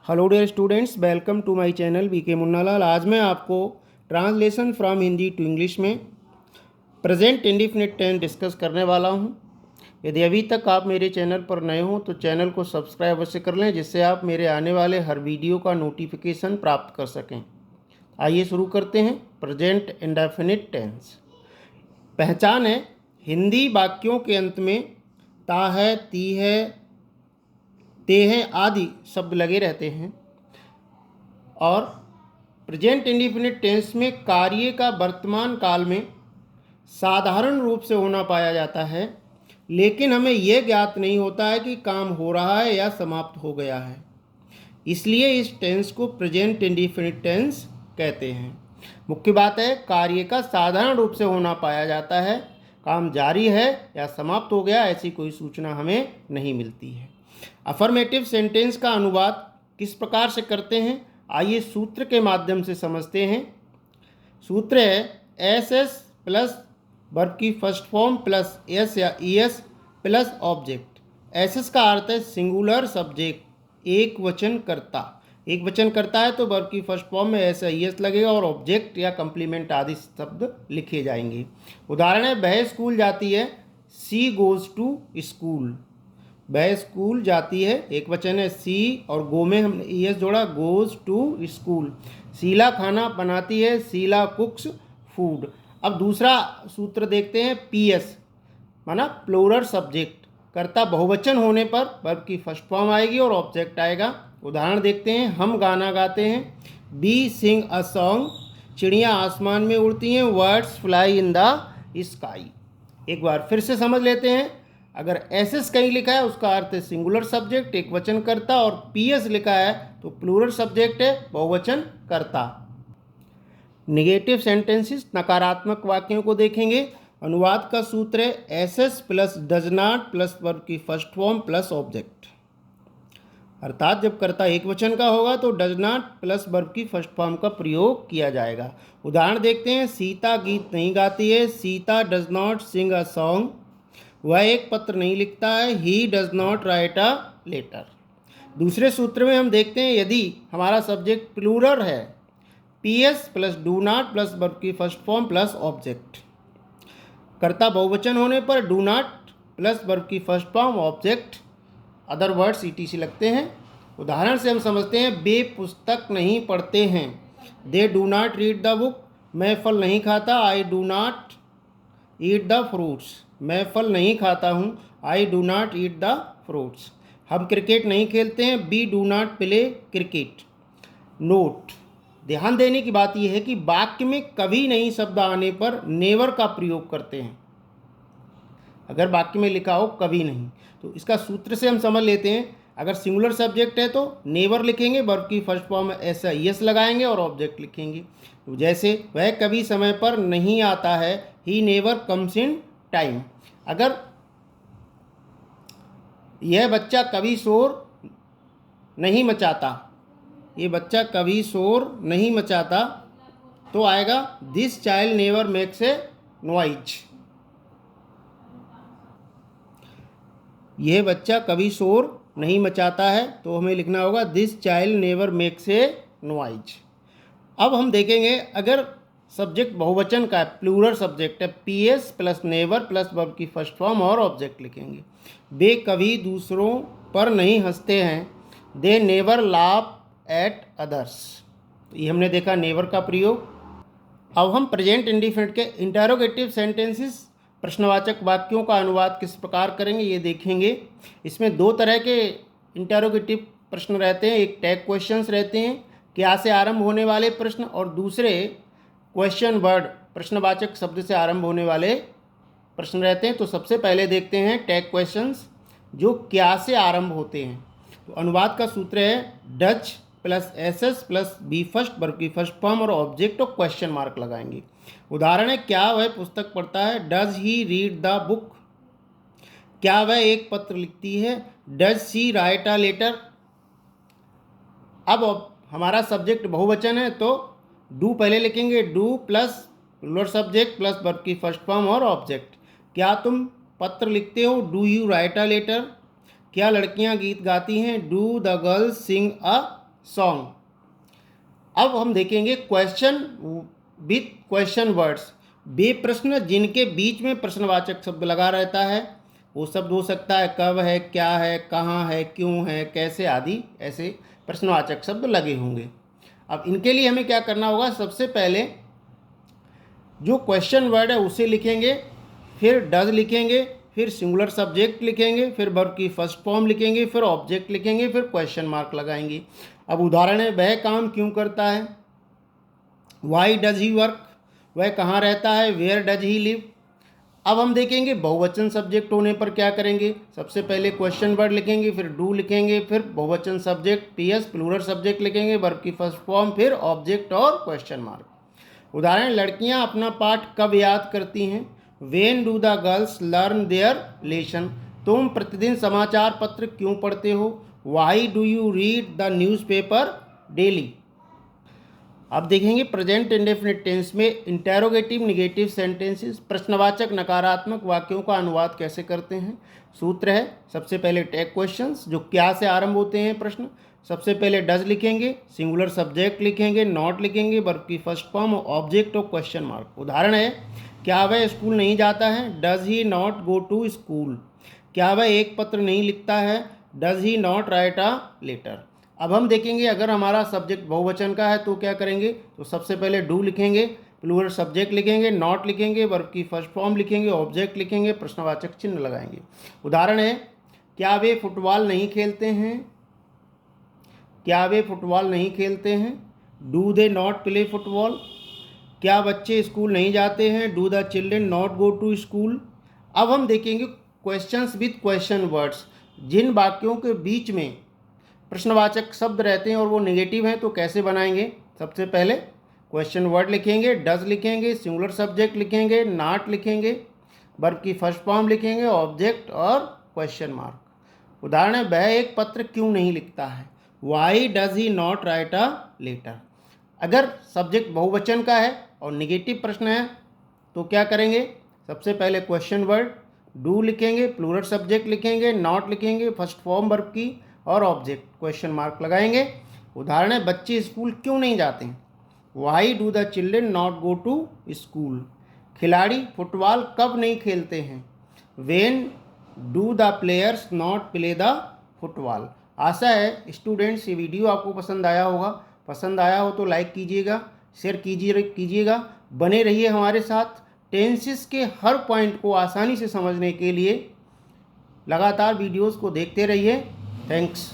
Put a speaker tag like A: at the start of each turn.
A: Hello dear students, welcome to my channel VK Munnalal. आज मैं आपको translation from Hindi to English में प्रेजेंट इंडेफिनिट टेंस डिस्कस करने वाला हूं। यदि अभी तक आप मेरे चैनल पर नए हो तो चैनल को सब्सक्राइब अवश्य कर लें, जिससे आप मेरे आने वाले हर वीडियो का नोटिफिकेशन प्राप्त कर सकें। आइए शुरू करते हैं। प्रेजेंट इंडेफिनिट टेंस पहचान है। हिंदी वाक्यों के अंत में ता है, ती है, ते हैं आदि शब्द लगे रहते हैं और प्रेजेंट इंडेफिनिट टेंस में कार्य का वर्तमान काल में साधारण रूप से होना पाया जाता है, लेकिन हमें यह ज्ञात नहीं होता है कि काम हो रहा है या समाप्त हो गया है। इसलिए इस टेंस को प्रेजेंट इंडेफिनिट टेंस कहते हैं। मुख्य बात है, कार्य का साधारण रूप से होना पाया जाता है। काम जारी है या समाप्त हो गया ऐसी कोई सूचना हमें नहीं मिलती है। अफर्मेटिव सेंटेंस का अनुवाद किस प्रकार से करते हैं, आइए सूत्र के माध्यम से समझते हैं। सूत्र है एस एस प्लस वर्ब की फर्स्ट फॉर्म प्लस एस या E S plus object. S S का अर्थ है सिंगुलर सब्जेक्ट, एक वचन कर्ता। एक वचन करता है तो वर्ब की फर्स्ट फॉर्म में एस या ई एस लगेगा और ऑब्जेक्ट या कंप्लीमेंट आदि शब्द लिखे जाएंगे। उदाहरण है, वह स्कूल जाती है, सी गोज टू स्कूल। वह स्कूल जाती है, एक वचन है सी और गो में हमने ई एस जोड़ा, गोज टू स्कूल। शीला खाना बनाती है, शीला कुक्स फूड। अब दूसरा सूत्र देखते हैं, पी एस माना प्लूरल सब्जेक्ट। कर्ता बहुवचन होने पर वर्ब की फर्स्ट फॉर्म आएगी और ऑब्जेक्ट आएगा। उदाहरण देखते हैं, हम गाना गाते हैं, बी सिंग अ सॉन्ग। चिड़ियाँ आसमान में उड़ती हैं, words fly in the sky. एक बार फिर से समझ लेते हैं। अगर एस एस कहीं लिखा है उसका अर्थ है सिंगुलर सब्जेक्ट, एक वचन कर्ता, और पी एस लिखा है तो प्लूरल सब्जेक्ट है, बहुवचन कर्ता। निगेटिव सेंटेंसेस नकारात्मक वाक्यों को देखेंगे। अनुवाद का सूत्र है S S plus does not plus verb की फर्स्ट फॉर्म प्लस ऑब्जेक्ट। अर्थात जब कर्ता एक वचन का होगा तो डज नॉट प्लस वर्ब की फर्स्ट फॉर्म का प्रयोग किया जाएगा। उदाहरण देखते हैं, सीता गीत नहीं गाती है, Sita does not sing a song. वह एक पत्र नहीं लिखता है, he does not write a letter. दूसरे सूत्र में हम देखते हैं, यदि हमारा सब्जेक्ट प्लूरल है, P S plus do not plus verb की फर्स्ट फॉर्म प्लस ऑब्जेक्ट। कर्ता बहुवचन होने पर डू नॉट प्लस वर्ब की first form object, other words ETC लगते हैं। उदाहरण से हम समझते हैं, वे पुस्तक नहीं पढ़ते हैं, they do not read the book. मैं फल नहीं खाता, I do not eat the fruits. मैं फल नहीं खाता हूँ, I do not eat the fruits. हम क्रिकेट नहीं खेलते हैं, we do not play cricket. Note, ध्यान देने की बात यह है कि वाक्य में कभी नहीं शब्द आने पर नेवर का प्रयोग करते हैं। अगर वाक्य में लिखा हो कभी नहीं, तो इसका सूत्र से हम समझ लेते हैं। अगर सिंगुलर सब्जेक्ट है तो नेवर लिखेंगे, वर्ब की फर्स्ट फॉर्म में एस या यस लगाएंगे और ऑब्जेक्ट लिखेंगे। तो जैसे वह कभी समय पर नहीं आता है, he never comes in time. अगर यह बच्चा कभी शोर नहीं मचाता, ये बच्चा कभी शोर नहीं मचाता, तो आएगा this child never makes a noise. यह बच्चा कभी शोर नहीं मचाता है, तो हमें लिखना होगा this child never makes a noise. अब हम देखेंगे, अगर सब्जेक्ट बहुवचन का है, प्लूरल सब्जेक्ट है, P S plus never plus verb की फर्स्ट फॉर्म और ऑब्जेक्ट लिखेंगे। वे कभी दूसरों पर नहीं हंसते हैं, they never laugh at others. ये हमने देखा नेवर का प्रयोग। अब हम प्रेजेंट इंडेफिनिट के इंटरोगेटिव सेंटेंसेस प्रश्नवाचक वाक्यों का अनुवाद किस प्रकार करेंगे ये देखेंगे। इसमें दो तरह के इंटरोगेटिव प्रश्न रहते हैं, एक टैग क्वेश्चंस रहते हैं, क्या से आरंभ होने वाले प्रश्न, और दूसरे क्वेश्चन वर्ड प्रश्नवाचक शब्द से आरंभ होने वाले प्रश्न रहते हैं। तो सबसे पहले देखते हैं टैग क्वेश्चंस जो क्या से आरंभ होते हैं। तो अनुवाद का सूत्र है does plus S S plus B first verb की फर्स्ट फॉर्म और ऑब्जेक्ट और क्वेश्चन मार्क लगाएंगे। उदाहरण है, क्या वह पुस्तक पढ़ता है, does he read the book. क्या वह एक पत्र लिखती है, does she write a letter. अब हमारा सब्जेक्ट बहुवचन है तो डू पहले लिखेंगे, do plus plural subject plus verb की फर्स्ट फॉर्म और ऑब्जेक्ट। क्या तुम पत्र लिखते हो, do you write a letter. क्या लड़कियां गीत गाती हैं, do the girls sing a song. अब हम देखेंगे क्वेश्चन विथ क्वेश्चन वर्ड्स। वे प्रश्न जिनके बीच में प्रश्नवाचक शब्द लगा रहता है, वो शब्द हो सकता है कब है, क्या है, कहाँ है, क्यों है, कैसे आदि ऐसे प्रश्नवाचक शब्द लगे होंगे। अब इनके लिए हमें क्या करना होगा, सबसे पहले जो क्वेश्चन वर्ड है उसे लिखेंगे, फिर डज लिखेंगे, फिर सिंगुलर सब्जेक्ट लिखेंगे, फिर वर्ब की फर्स्ट फॉर्म लिखेंगे, फिर ऑब्जेक्ट लिखेंगे, फिर क्वेश्चन मार्क लगाएंगे। अब उदाहरण है, वह काम क्यों करता है, वाई डज ही वर्क, वह कहाँ रहता है, वेयर डज ही लिव। अब हम देखेंगे बहुवचन सब्जेक्ट होने पर क्या करेंगे, सबसे पहले क्वेश्चन वर्ड लिखेंगे, फिर डू लिखेंगे, फिर बहुवचन सब्जेक्ट पीएस प्लूरल सब्जेक्ट लिखेंगे, वर्ब की फर्स्ट फॉर्म, फिर ऑब्जेक्ट और क्वेश्चन मार्क। उदाहरण, लड़कियां अपना पाठ कब याद करती हैं, when do the girls learn their lesson. तुम प्रतिदिन समाचार पत्र क्यों पढ़ते हो, why do you read the newspaper daily. अब देखेंगे प्रेजेंट इंडेफिनिट टेंस में इंटेरोगेटिव निगेटिव सेंटेंसेस, प्रश्नवाचक नकारात्मक वाक्यों का अनुवाद कैसे करते हैं। सूत्र है, सबसे पहले टैग क्वेश्चंस जो क्या से आरंभ होते हैं प्रश्न। सबसे पहले डज लिखेंगे, सिंगुलर सब्जेक्ट लिखेंगे, नॉट लिखेंगे, वर्ब की फर्स्ट फॉर्म, ऑब्जेक्ट और क्वेश्चन मार्क। उदाहरण है, क्या वह स्कूल नहीं जाता है, does he not go to school. क्या वह एक पत्र नहीं लिखता है, does he not write a letter. अब हम देखेंगे अगर हमारा सब्जेक्ट बहुवचन का है तो क्या करेंगे, तो सबसे पहले डू लिखेंगे, प्लूरल सब्जेक्ट लिखेंगे, नॉट लिखेंगे, वर्ब की फर्स्ट फॉर्म लिखेंगे, ऑब्जेक्ट लिखेंगे, प्रश्नवाचक चिन्ह लगाएंगे। उदाहरण है, क्या वे फुटबॉल नहीं खेलते हैं, क्या वे फुटबॉल नहीं खेलते हैं, do they not play football. क्या बच्चे स्कूल नहीं जाते हैं, do the children not go to school. अब हम देखेंगे क्वेश्चंस विद क्वेश्चन वर्ड्स, जिन वाक्यों के बीच में प्रश्नवाचक शब्द रहते हैं और वो नेगेटिव हैं तो कैसे बनाएंगे। सबसे पहले क्वेश्चन वर्ड लिखेंगे, डज लिखेंगे, सिंगुलर सब्जेक्ट लिखेंगे, नॉट लिखेंगे, वर्ब की फर्स्ट फॉर्म लिखेंगे, ऑब्जेक्ट और क्वेश्चन मार्क। उदाहरण है, वह एक पत्र क्यों नहीं लिखता है, why does he not write a letter. अगर सब्जेक्ट बहुवचन का है और निगेटिव प्रश्न है तो क्या करेंगे, सबसे पहले क्वेश्चन वर्ड डू लिखेंगे, प्लूरल सब्जेक्ट लिखेंगे, नॉट लिखेंगे, फर्स्ट फॉर्म वर्ब की और ऑब्जेक्ट क्वेश्चन मार्क लगाएंगे। उदाहरण है, बच्चे स्कूल क्यों नहीं जाते हैं, why do the children not go to school. खिलाड़ी फुटबॉल कब नहीं खेलते हैं, when do the players not play the football. आशा है स्टूडेंट्स ये वीडियो आपको पसंद आया होगा। पसंद आया हो तो लाइक कीजिएगा, शेयर कीजिएगा। बने रहिए हमारे साथ। टेंसेस के हर पॉइंट को आसानी से समझने के लिए लगातार वीडियोस को देखते रहिए। थैंक्स।